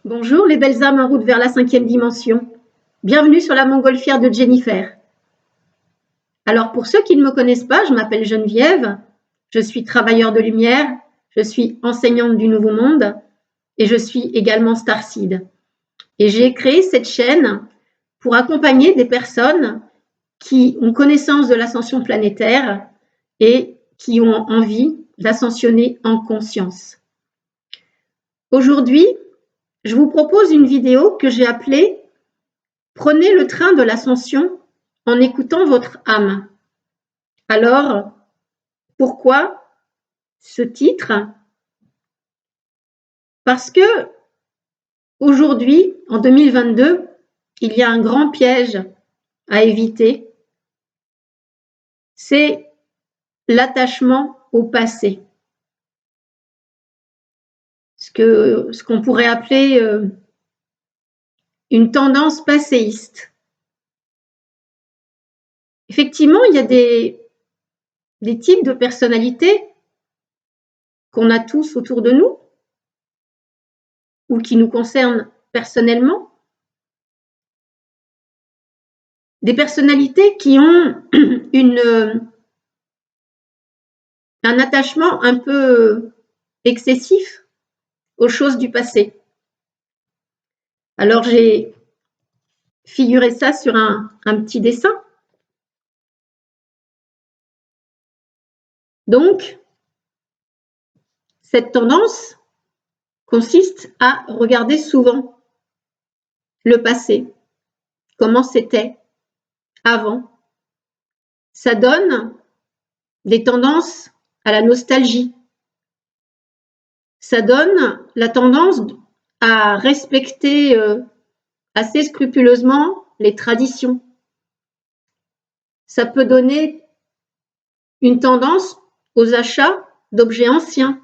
Bonjour les belles âmes en route vers la 5e dimension. Bienvenue sur la montgolfière de Jennifer. Alors pour ceux qui ne me connaissent pas, je m'appelle Geneviève, je suis travailleur de lumière, je suis enseignante du Nouveau Monde et je suis également Starseed. Et j'ai créé cette chaîne pour accompagner des personnes qui ont connaissance de l'ascension planétaire et qui ont envie d'ascensionner en conscience. Aujourd'hui, je vous propose une vidéo que j'ai appelée « Prenez le train de l'ascension en écoutant votre âme ». Alors, pourquoi ce titre? Parce que aujourd'hui, en 2022, il y a un grand piège à éviter, c'est l'attachement au passé. Ce qu'on pourrait appeler une tendance passéiste. Effectivement, il y a des types de personnalités qu'on a tous autour de nous ou qui nous concernent personnellement. Des personnalités qui ont un attachement un peu excessif aux choses du passé. Alors j'ai figuré ça sur un petit dessin. Donc, cette tendance consiste à regarder souvent le passé, comment c'était avant. Ça donne des tendances à la nostalgie. Ça donne la tendance à respecter assez scrupuleusement les traditions. Ça peut donner une tendance aux achats d'objets anciens,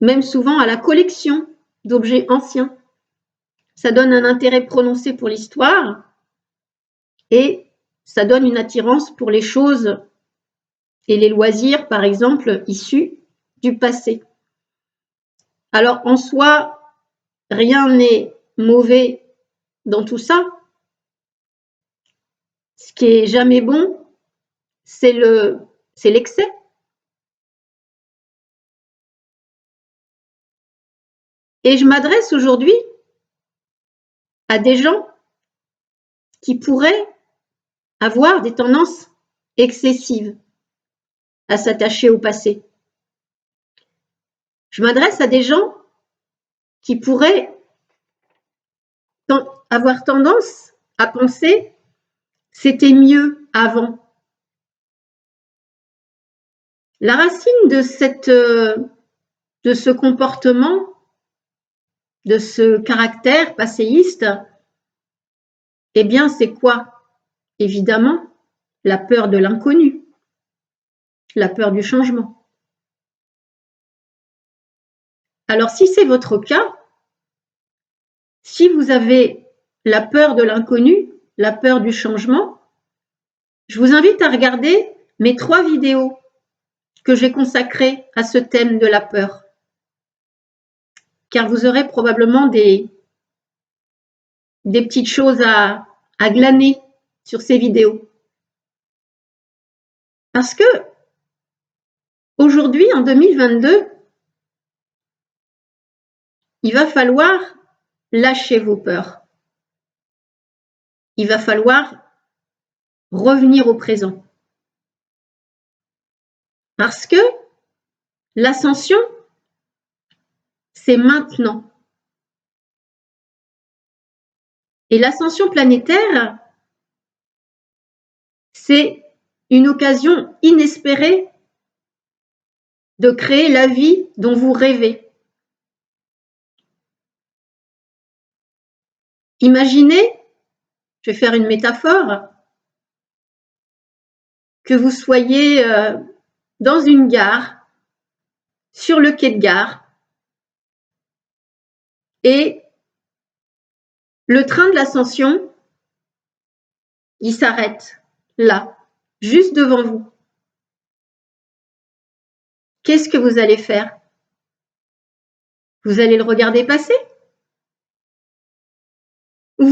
même souvent à la collection d'objets anciens. Ça donne un intérêt prononcé pour l'histoire et ça donne une attirance pour les choses et les loisirs, par exemple, issus du passé. Alors, en soi, rien n'est mauvais dans tout ça. Ce qui est jamais bon, c'est l'excès. Et je m'adresse aujourd'hui à des gens qui pourraient avoir des tendances excessives à s'attacher au passé. Je m'adresse à des gens qui pourraient avoir tendance à penser c'était mieux avant. La racine de ce comportement, de ce caractère passéiste, eh bien, c'est quoi? Évidemment, la peur de l'inconnu, la peur du changement. Alors, si c'est votre cas, si vous avez la peur de l'inconnu, la peur du changement, je vous invite à regarder mes 3 vidéos que j'ai consacrées à ce thème de la peur. Car vous aurez probablement des petites choses à glaner sur ces vidéos. Parce que aujourd'hui, en 2022, il va falloir lâcher vos peurs. Il va falloir revenir au présent. Parce que l'ascension, c'est maintenant. Et l'ascension planétaire, c'est une occasion inespérée de créer la vie dont vous rêvez. Imaginez, je vais faire une métaphore, que vous soyez dans une gare, sur le quai de gare, et le train de l'ascension, il s'arrête là, juste devant vous. Qu'est-ce que vous allez faire? Vous allez le regarder passer?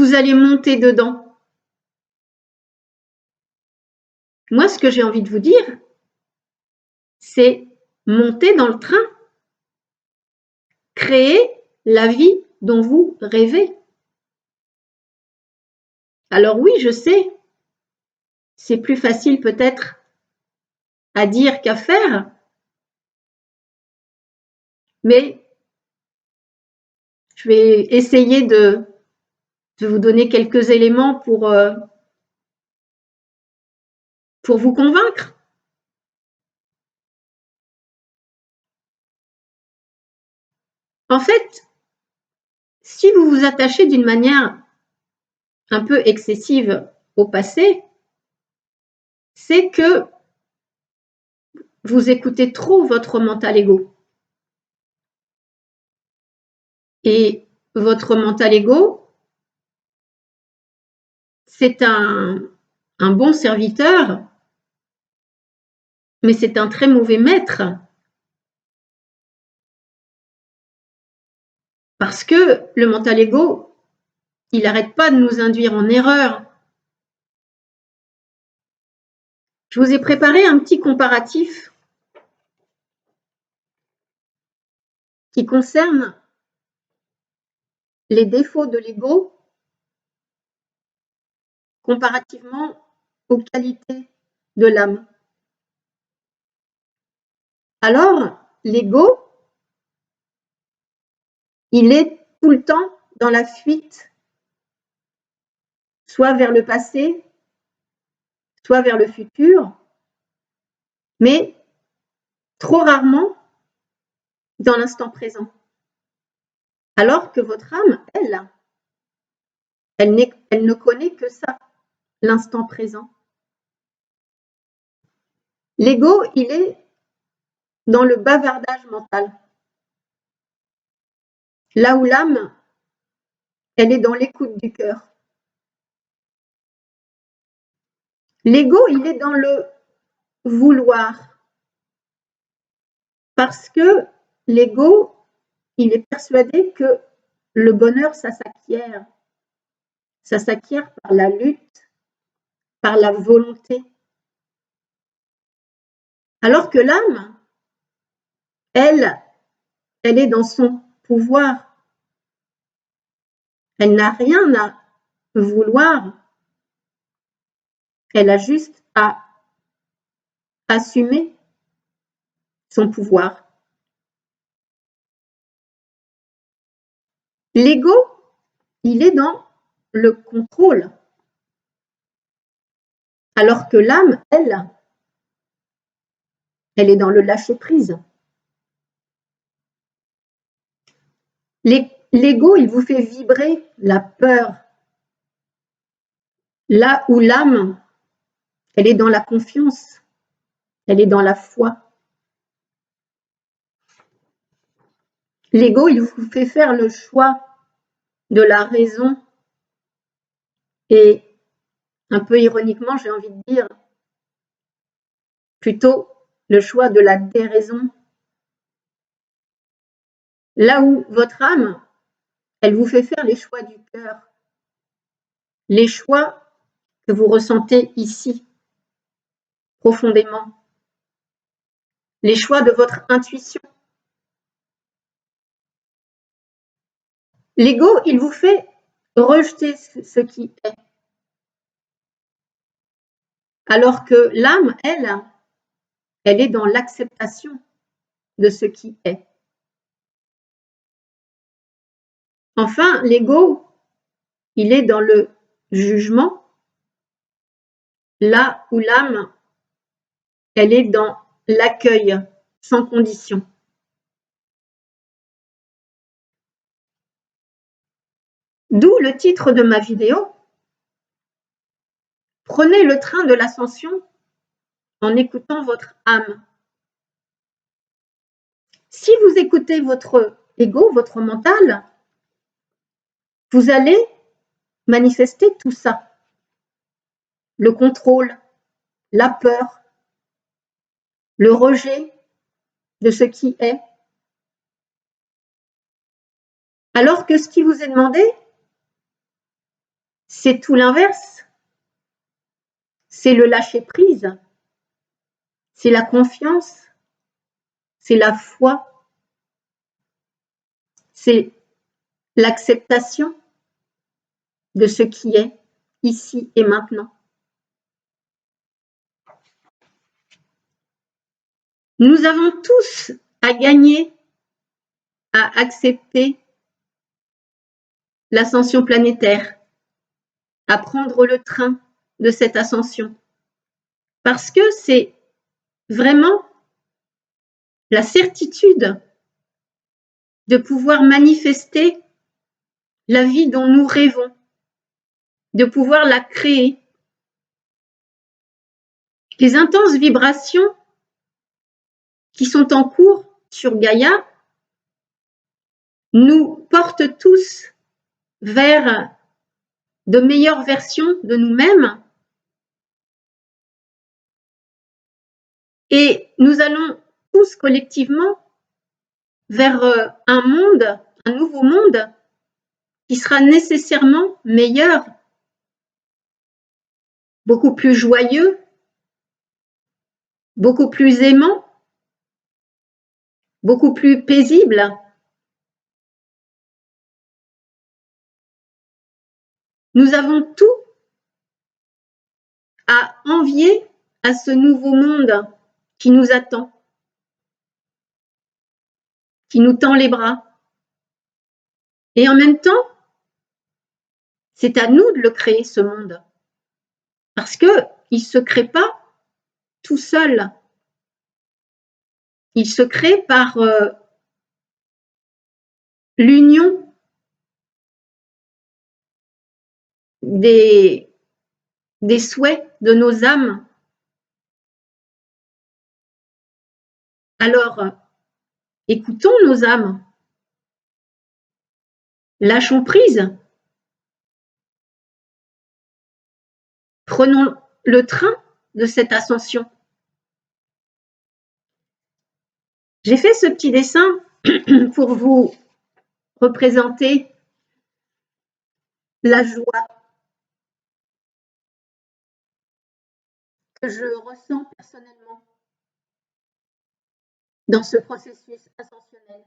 vous allez monter dedans? Moi, ce que j'ai envie de vous dire, c'est monter dans le train. Créer la vie dont vous rêvez. Alors oui, je sais, c'est plus facile peut-être à dire qu'à faire, mais je vais essayer de vous donner quelques éléments pour vous convaincre. En fait, si vous vous attachez d'une manière un peu excessive au passé, c'est que vous écoutez trop votre mental ego. Et votre mental ego, c'est un bon serviteur, mais c'est un très mauvais maître. Parce que le mental ego, il n'arrête pas de nous induire en erreur. Je vous ai préparé un petit comparatif qui concerne les défauts de l'ego comparativement aux qualités de l'âme. Alors, l'ego, il est tout le temps dans la fuite, soit vers le passé, soit vers le futur, mais trop rarement dans l'instant présent. Alors que votre âme, elle ne connaît que ça, l'instant présent. L'ego, il est dans le bavardage mental. Là où l'âme, elle est dans l'écoute du cœur. L'ego, il est dans le vouloir. Parce que l'ego, il est persuadé que le bonheur, ça s'acquiert. Ça s'acquiert par la lutte, par la volonté. Alors que l'âme, elle est dans son pouvoir. Elle n'a rien à vouloir. Elle a juste à assumer son pouvoir. L'ego, il est dans le contrôle. Alors que l'âme, elle est dans le lâcher-prise. L'ego, il vous fait vibrer la peur. Là où l'âme, elle est dans la confiance, elle est dans la foi. L'ego, il vous fait faire le choix de la raison et, un peu ironiquement, j'ai envie de dire, plutôt le choix de la déraison. Là où votre âme, elle vous fait faire les choix du cœur, les choix que vous ressentez ici, profondément, les choix de votre intuition. L'ego, il vous fait rejeter ce qui est. Alors que l'âme, elle est dans l'acceptation de ce qui est. Enfin, l'ego, il est dans le jugement, là où l'âme, elle est dans l'accueil sans condition. D'où le titre de ma vidéo, prenez le train de l'ascension en écoutant votre âme. Si vous écoutez votre ego, votre mental, vous allez manifester tout ça. Le contrôle, la peur, le rejet de ce qui est. Alors que ce qui vous est demandé, c'est tout l'inverse. C'est le lâcher-prise, c'est la confiance, c'est la foi, c'est l'acceptation de ce qui est ici et maintenant. Nous avons tous à gagner à accepter l'ascension planétaire, à prendre le train de cette ascension. Parce que c'est vraiment la certitude de pouvoir manifester la vie dont nous rêvons, de pouvoir la créer. Les intenses vibrations qui sont en cours sur Gaïa nous portent tous vers de meilleures versions de nous-mêmes et nous allons tous collectivement vers un monde, un nouveau monde qui sera nécessairement meilleur, beaucoup plus joyeux, beaucoup plus aimant, beaucoup plus paisible. Nous avons tout à envier à ce nouveau monde qui nous attend, qui nous tend les bras. Et en même temps, c'est à nous de le créer, ce monde. Parce qu'il ne se crée pas tout seul. Il se crée par l'union des souhaits de nos âmes. Alors, écoutons nos âmes. Lâchons prise. Prenons le train de cette ascension. J'ai fait ce petit dessin pour vous représenter la joie que je ressens personnellement dans ce processus ascensionnel.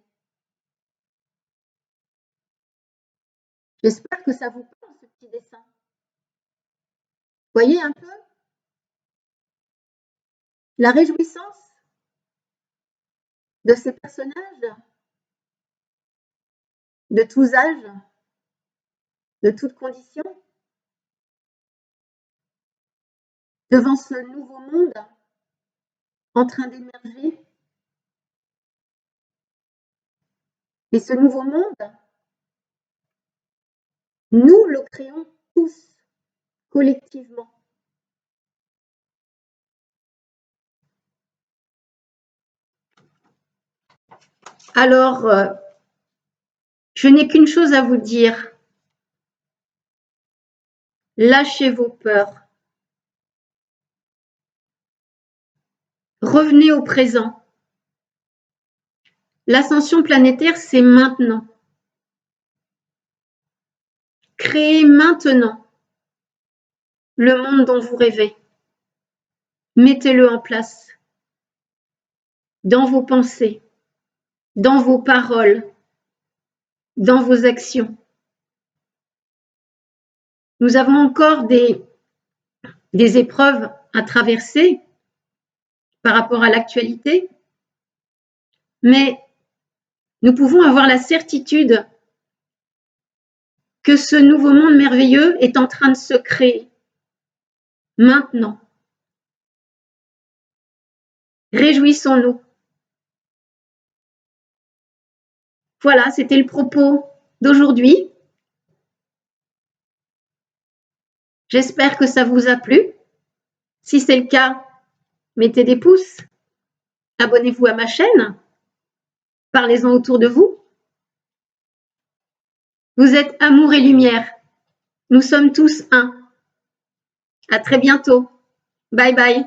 J'espère que ça vous parle, ce petit dessin. Voyez un peu la réjouissance de ces personnages de tous âges, de toutes conditions, devant ce nouveau monde en train d'émerger. Et ce nouveau monde, nous le créons tous, collectivement. Alors, je n'ai qu'une chose à vous dire. Lâchez vos peurs. Revenez au présent. L'ascension planétaire, c'est maintenant. Créez maintenant le monde dont vous rêvez. Mettez-le en place dans vos pensées, dans vos paroles, dans vos actions. Nous avons encore des épreuves à traverser par rapport à l'actualité, mais nous pouvons avoir la certitude que ce nouveau monde merveilleux est en train de se créer maintenant. Réjouissons-nous. Voilà, c'était le propos d'aujourd'hui. J'espère que ça vous a plu. Si c'est le cas, mettez des pouces, abonnez-vous à ma chaîne, parlez-en autour de vous. Vous êtes amour et lumière. Nous sommes tous un. À très bientôt. Bye bye.